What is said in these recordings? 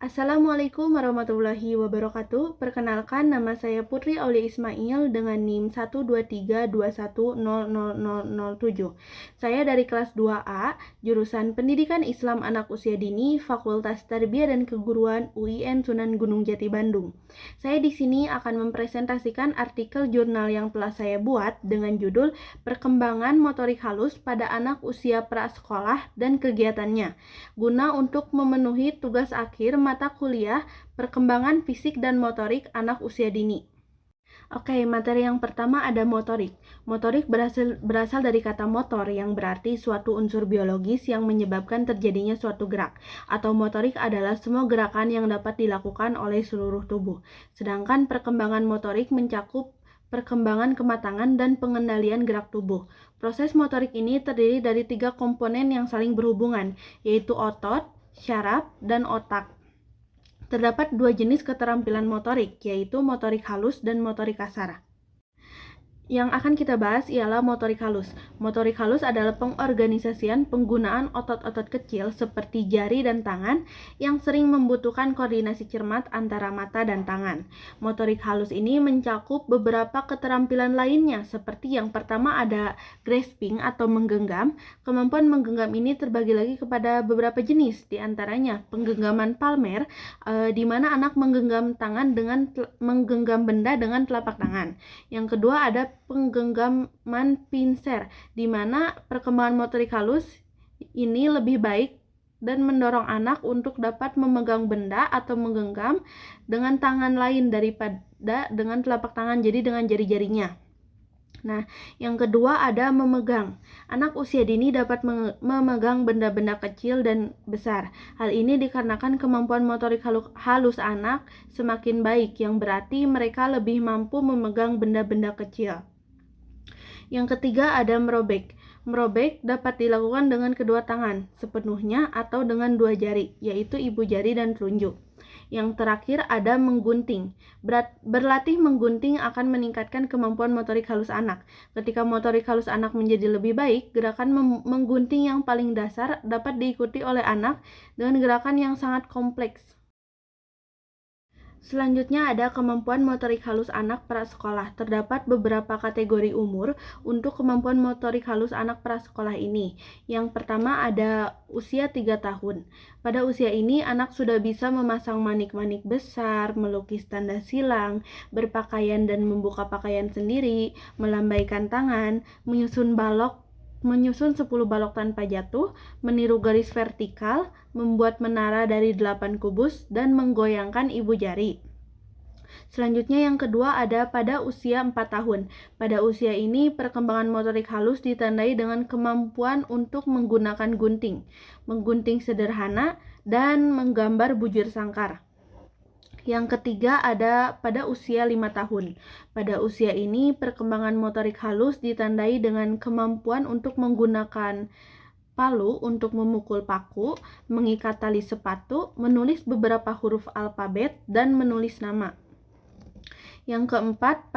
Assalamualaikum warahmatullahi wabarakatuh. Perkenalkan, nama saya Putri Aulia Ismail dengan NIM 12321000007. Saya dari kelas 2A, jurusan Pendidikan Islam Anak Usia Dini, Fakultas Tarbiyah dan Keguruan UIN Sunan Gunung Jati Bandung. Saya di sini akan mempresentasikan artikel jurnal yang telah saya buat dengan judul Perkembangan Motorik Halus pada Anak Usia Prasekolah dan Kegiatannya, guna untuk memenuhi tugas akhir mata kuliah Perkembangan Fisik dan Motorik Anak Usia Dini. Oke, materi yang pertama ada motorik. Motorik berasal dari kata motor yang berarti suatu unsur biologis yang menyebabkan terjadinya suatu gerak. Atau motorik adalah semua gerakan yang dapat dilakukan oleh seluruh tubuh. Sedangkan perkembangan motorik mencakup perkembangan kematangan dan pengendalian gerak tubuh. Proses motorik ini terdiri dari 3 komponen yang saling berhubungan, yaitu otot, syaraf, dan otak. Terdapat 2 jenis keterampilan motorik, yaitu motorik halus dan motorik kasar. Yang akan kita bahas ialah motorik halus. Motorik halus adalah pengorganisasian penggunaan otot-otot kecil seperti jari dan tangan yang sering membutuhkan koordinasi cermat antara mata dan tangan. Motorik halus ini mencakup beberapa keterampilan lainnya, seperti yang pertama ada grasping atau menggenggam. Kemampuan menggenggam ini terbagi lagi kepada beberapa jenis, diantaranya penggenggaman palmer, di mana anak menggenggam menggenggam benda dengan telapak tangan. Yang kedua ada penggenggaman pincer, di mana perkembangan motorik halus ini lebih baik dan mendorong anak untuk dapat memegang benda atau menggenggam dengan tangan lain daripada dengan telapak tangan, jadi dengan jari-jarinya. Nah, yang kedua ada memegang. Anak usia dini dapat memegang benda-benda kecil dan besar. Hal ini dikarenakan kemampuan motorik halus anak semakin baik, yang berarti mereka lebih mampu memegang benda-benda kecil. Yang ketiga ada merobek. Merobek dapat dilakukan dengan kedua tangan sepenuhnya atau dengan 2 jari, yaitu ibu jari dan telunjuk. Yang terakhir ada menggunting. Berlatih menggunting akan meningkatkan kemampuan motorik halus anak. Ketika motorik halus anak menjadi lebih baik, gerakan menggunting yang paling dasar dapat diikuti oleh anak dengan gerakan yang sangat kompleks. Selanjutnya ada kemampuan motorik halus anak prasekolah. Terdapat beberapa kategori umur untuk kemampuan motorik halus anak prasekolah ini. Yang pertama ada usia 3 tahun. Pada usia ini anak sudah bisa memasang manik-manik besar, melukis tanda silang, berpakaian dan membuka pakaian sendiri, melambaikan tangan, menyusun 10 balok tanpa jatuh, meniru garis vertikal, membuat menara dari 8 kubus, dan menggoyangkan ibu jari. Selanjutnya yang kedua ada pada usia 4 tahun. Pada usia ini perkembangan motorik halus ditandai dengan kemampuan untuk menggunakan gunting, menggunting sederhana, dan menggambar bujur sangkar. Yang ketiga ada pada usia 5 tahun. Pada usia ini perkembangan motorik halus ditandai dengan kemampuan untuk menggunakan palu untuk memukul paku, mengikat tali sepatu, menulis beberapa huruf alfabet, dan menulis nama. Yang keempat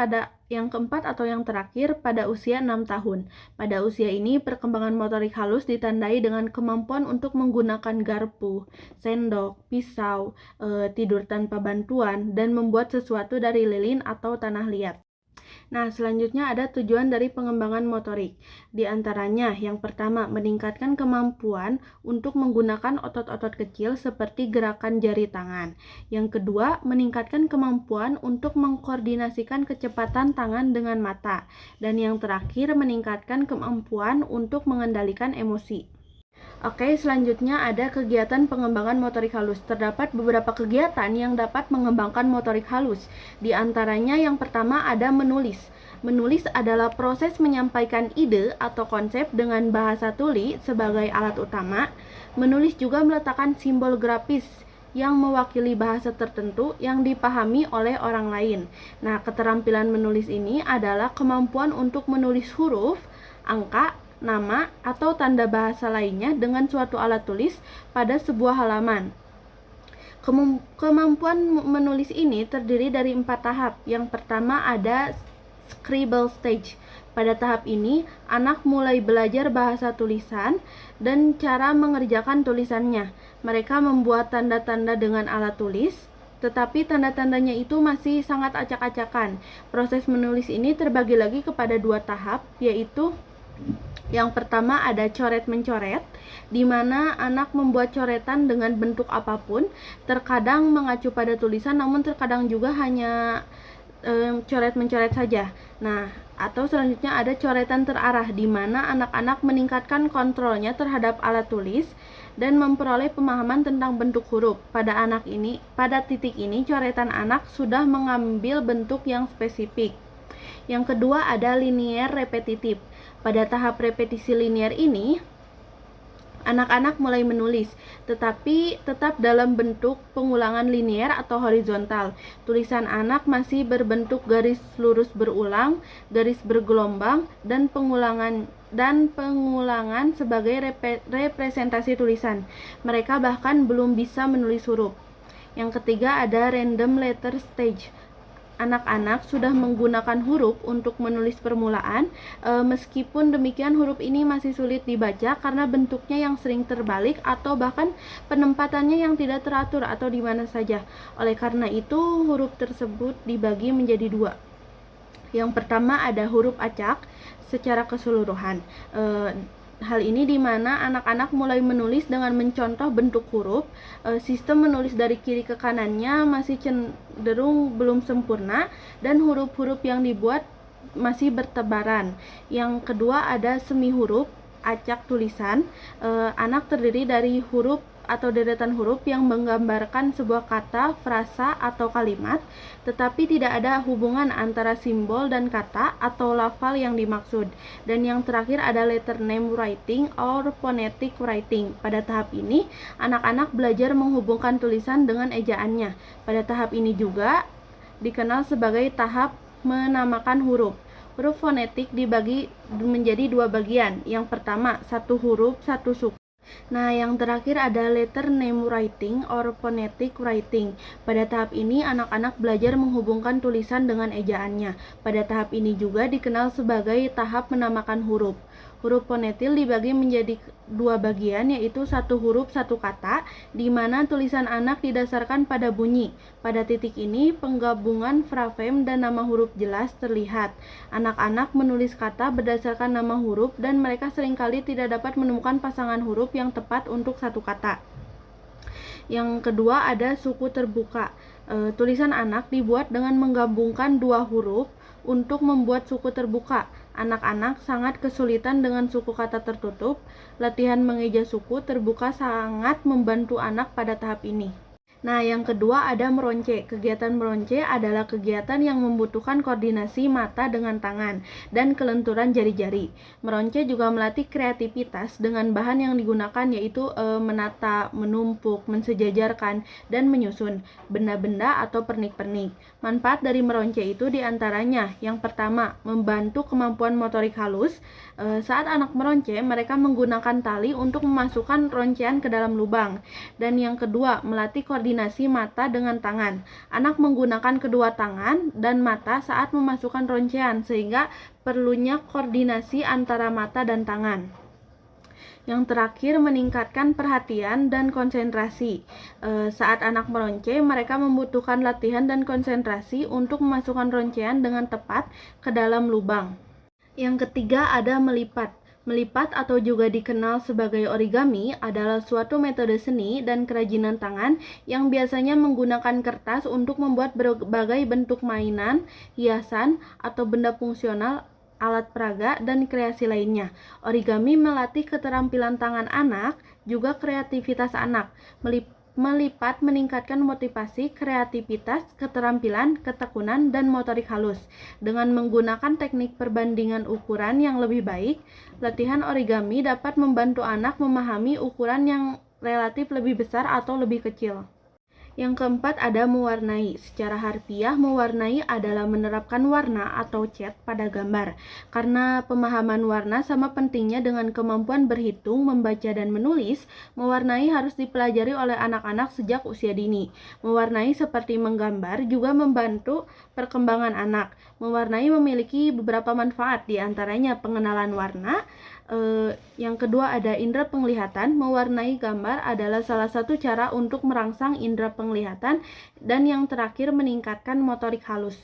atau yang terakhir pada usia 6 tahun. Pada usia ini perkembangan motorik halus ditandai dengan kemampuan untuk menggunakan garpu, sendok, pisau, tidur tanpa bantuan, dan membuat sesuatu dari lilin atau tanah liat. Nah, selanjutnya ada tujuan dari pengembangan motorik. Di antaranya, yang pertama, meningkatkan kemampuan untuk menggunakan otot-otot kecil seperti gerakan jari tangan. Yang kedua, meningkatkan kemampuan untuk mengkoordinasikan kecepatan tangan dengan mata. Dan yang terakhir, meningkatkan kemampuan untuk mengendalikan emosi. Oke, selanjutnya ada kegiatan pengembangan motorik halus. Terdapat beberapa kegiatan yang dapat mengembangkan motorik halus. Di antaranya yang pertama ada menulis. Menulis adalah proses menyampaikan ide atau konsep dengan bahasa tuli sebagai alat utama. Menulis juga meletakkan simbol grafis yang mewakili bahasa tertentu yang dipahami oleh orang lain. Nah, keterampilan menulis ini adalah kemampuan untuk menulis huruf, angka, nama, atau tanda bahasa lainnya dengan suatu alat tulis pada sebuah halaman. Kemampuan menulis ini terdiri dari 4 tahap. Yang pertama ada scribble stage. Pada tahap ini, anak mulai belajar bahasa tulisan dan cara mengerjakan tulisannya. Mereka membuat tanda-tanda dengan alat tulis, tetapi tanda-tandanya itu masih sangat acak-acakan. Proses menulis ini terbagi lagi kepada 2 tahap, yaitu yang pertama ada coret-mencoret, di mana anak membuat coretan dengan bentuk apapun, terkadang mengacu pada tulisan, namun terkadang juga hanya coret-mencoret saja. Nah, atau selanjutnya ada coretan terarah, di mana anak-anak meningkatkan kontrolnya terhadap alat tulis dan memperoleh pemahaman tentang bentuk huruf. Pada titik ini, coretan anak sudah mengambil bentuk yang spesifik. Yang kedua ada linear repetitif. Pada tahap repetisi linear ini, anak-anak mulai menulis, tetapi tetap dalam bentuk pengulangan linear atau horizontal. Tulisan anak masih berbentuk garis lurus berulang, garis bergelombang, dan pengulangan sebagai representasi tulisan. Mereka bahkan belum bisa menulis huruf. Yang ketiga ada random letter stage. Anak-anak sudah menggunakan huruf untuk menulis permulaan, meskipun demikian huruf ini masih sulit dibaca karena bentuknya yang sering terbalik atau bahkan penempatannya yang tidak teratur atau di mana saja. Oleh karena itu, huruf tersebut dibagi menjadi 2. Yang pertama ada huruf acak secara keseluruhan. Hal ini di mana anak-anak mulai menulis dengan mencontoh bentuk huruf. Sistem menulis dari kiri ke kanannya masih cenderung belum sempurna dan huruf-huruf yang dibuat masih bertebaran. Yang kedua ada semi huruf acak tulisan. Anak terdiri dari huruf atau deretan huruf yang menggambarkan sebuah kata, frasa, atau kalimat, tetapi tidak ada hubungan antara simbol dan kata atau lafal yang dimaksud. Dan yang terakhir ada letter name writing or phonetic writing. Pada tahap ini, anak-anak belajar menghubungkan tulisan dengan ejaannya. Pada tahap ini juga dikenal sebagai tahap menamakan huruf. Huruf fonetik dibagi menjadi 2 bagian. Yang pertama, 1 huruf, 1 suku. Nah, yang terakhir ada letter name writing or phonetic writing. Pada tahap ini, anak-anak belajar menghubungkan tulisan dengan ejaannya. Pada tahap ini juga dikenal sebagai tahap menamakan huruf. Huruf fonetil dibagi menjadi 2 bagian, yaitu 1 huruf 1 kata, di mana tulisan anak didasarkan pada bunyi. Pada titik ini, penggabungan frafem dan nama huruf jelas terlihat. Anak-anak menulis kata berdasarkan nama huruf dan mereka seringkali tidak dapat menemukan pasangan huruf yang tepat untuk satu kata. Yang kedua ada suku terbuka. Tulisan anak dibuat dengan menggabungkan 2 huruf untuk membuat suku terbuka. Anak-anak sangat kesulitan dengan suku kata tertutup. Latihan mengeja suku terbuka sangat membantu anak pada tahap ini. Nah, yang kedua ada meronce. Kegiatan meronce adalah kegiatan yang membutuhkan koordinasi mata dengan tangan dan kelenturan jari-jari. Meronce juga melatih kreativitas dengan bahan yang digunakan yaitu menata, menumpuk, mensejajarkan, dan menyusun benda-benda atau pernik-pernik. Manfaat dari meronce itu diantaranya, yang pertama, membantu kemampuan motorik halus. Saat anak meronce, mereka menggunakan tali untuk memasukkan roncean ke dalam lubang. Dan yang kedua, melatih koordinasi mata dengan tangan. Anak menggunakan kedua tangan dan mata saat memasukkan roncean, sehingga perlunya koordinasi antara mata dan tangan. Yang terakhir, meningkatkan perhatian dan konsentrasi. Saat anak meronce, mereka membutuhkan latihan dan konsentrasi untuk memasukkan roncean dengan tepat ke dalam lubang. Yang ketiga ada melipat. Melipat atau juga dikenal sebagai origami adalah suatu metode seni dan kerajinan tangan yang biasanya menggunakan kertas untuk membuat berbagai bentuk mainan, hiasan, atau benda fungsional, alat peraga, dan kreasi lainnya. Origami melatih keterampilan tangan anak, juga kreativitas anak. Melipat meningkatkan motivasi, kreativitas, keterampilan, ketekunan, dan motorik halus. Dengan menggunakan teknik perbandingan ukuran yang lebih baik, latihan origami dapat membantu anak memahami ukuran yang relatif lebih besar atau lebih kecil. Yang keempat ada mewarnai. Secara harfiah, mewarnai adalah menerapkan warna atau cat pada gambar. Karena pemahaman warna sama pentingnya dengan kemampuan berhitung, membaca, dan menulis, mewarnai harus dipelajari oleh anak-anak sejak usia dini. Mewarnai seperti menggambar juga membantu perkembangan anak. Mewarnai memiliki beberapa manfaat, diantaranya pengenalan warna. Yang kedua ada indera penglihatan. Mewarnai gambar adalah salah satu cara untuk merangsang indera penglihatan, dan yang terakhir meningkatkan motorik halus.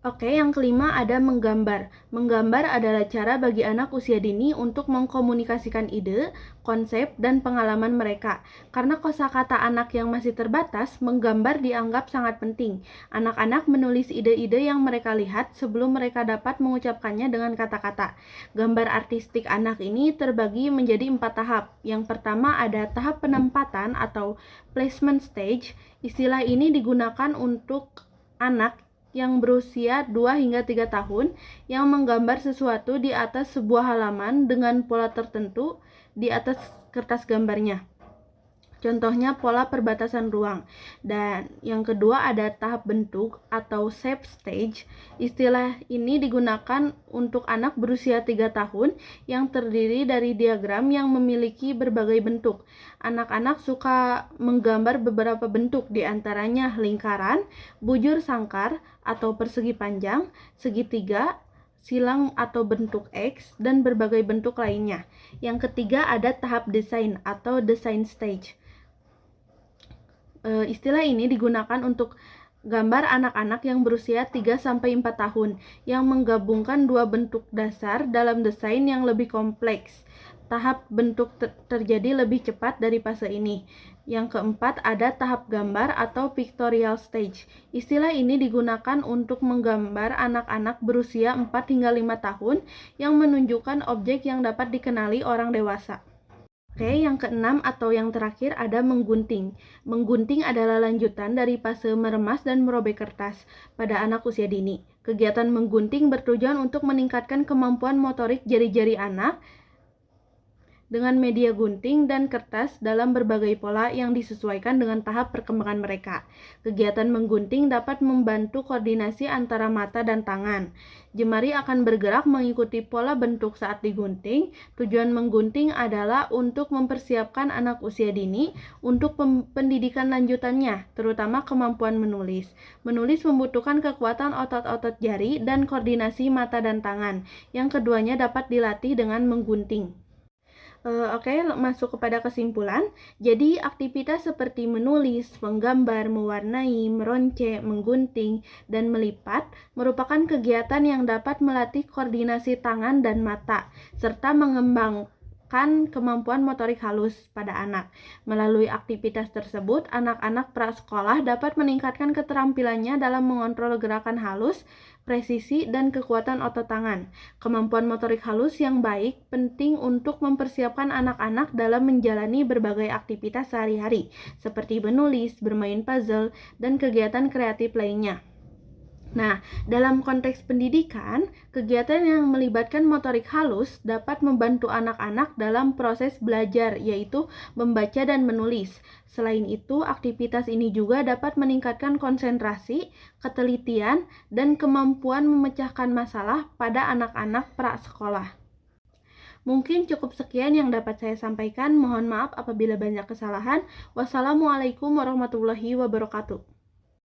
Oke, yang kelima ada menggambar. Menggambar adalah cara bagi anak usia dini untuk mengkomunikasikan ide, konsep, dan pengalaman mereka. Karena kosakata anak yang masih terbatas, menggambar dianggap sangat penting. Anak-anak menulis ide-ide yang mereka lihat sebelum mereka dapat mengucapkannya dengan kata-kata. Gambar artistik anak ini terbagi menjadi 4 tahap. Yang pertama ada tahap penempatan atau placement stage. Istilah ini digunakan untuk anak yang berusia 2 hingga 3 tahun yang menggambar sesuatu di atas sebuah halaman dengan pola tertentu di atas kertas gambarnya. Contohnya pola perbatasan ruang. Dan yang kedua ada tahap bentuk atau shape stage. Istilah ini digunakan untuk anak berusia 3 tahun yang terdiri dari diagram yang memiliki berbagai bentuk. Anak-anak suka menggambar beberapa bentuk, diantaranya lingkaran, bujur sangkar atau persegi panjang, segitiga, silang atau bentuk X, dan berbagai bentuk lainnya. Yang ketiga ada tahap desain atau design stage. Istilah ini digunakan untuk gambar anak-anak yang berusia 3-4 tahun yang menggabungkan dua bentuk dasar dalam desain yang lebih kompleks. Tahap bentuk terjadi lebih cepat dari fase ini. Yang keempat ada tahap gambar atau pictorial stage. Istilah ini digunakan untuk menggambar anak-anak berusia 4-5 tahun yang menunjukkan objek yang dapat dikenali orang dewasa. Oke, yang keenam atau yang terakhir ada menggunting. Menggunting adalah lanjutan dari fase meremas dan merobek kertas pada anak usia dini. Kegiatan menggunting bertujuan untuk meningkatkan kemampuan motorik jari-jari anak dengan media gunting dan kertas dalam berbagai pola yang disesuaikan dengan tahap perkembangan mereka. Kegiatan menggunting dapat membantu koordinasi antara mata dan tangan. Jemari akan bergerak mengikuti pola bentuk saat digunting. Tujuan menggunting adalah untuk mempersiapkan anak usia dini untuk pendidikan lanjutannya, terutama kemampuan menulis. Menulis membutuhkan kekuatan otot-otot jari dan koordinasi mata dan tangan, yang keduanya dapat dilatih dengan menggunting. Oke, masuk kepada kesimpulan. Jadi, aktivitas seperti menulis, menggambar, mewarnai, meronce, menggunting, dan melipat merupakan kegiatan yang dapat melatih koordinasi tangan dan mata, serta mengembangkan kemampuan motorik halus pada anak. Melalui aktivitas tersebut, anak-anak prasekolah dapat meningkatkan keterampilannya dalam mengontrol gerakan halus, presisi, dan kekuatan otot tangan. Kemampuan motorik halus yang baik penting untuk mempersiapkan anak-anak dalam menjalani berbagai aktivitas sehari-hari, seperti menulis, bermain puzzle, dan kegiatan kreatif lainnya. Nah, dalam konteks pendidikan, kegiatan yang melibatkan motorik halus dapat membantu anak-anak dalam proses belajar, yaitu membaca dan menulis. Selain itu, aktivitas ini juga dapat meningkatkan konsentrasi, ketelitian, dan kemampuan memecahkan masalah pada anak-anak prasekolah. Mungkin cukup sekian yang dapat saya sampaikan. Mohon maaf apabila banyak kesalahan. Wassalamualaikum warahmatullahi wabarakatuh.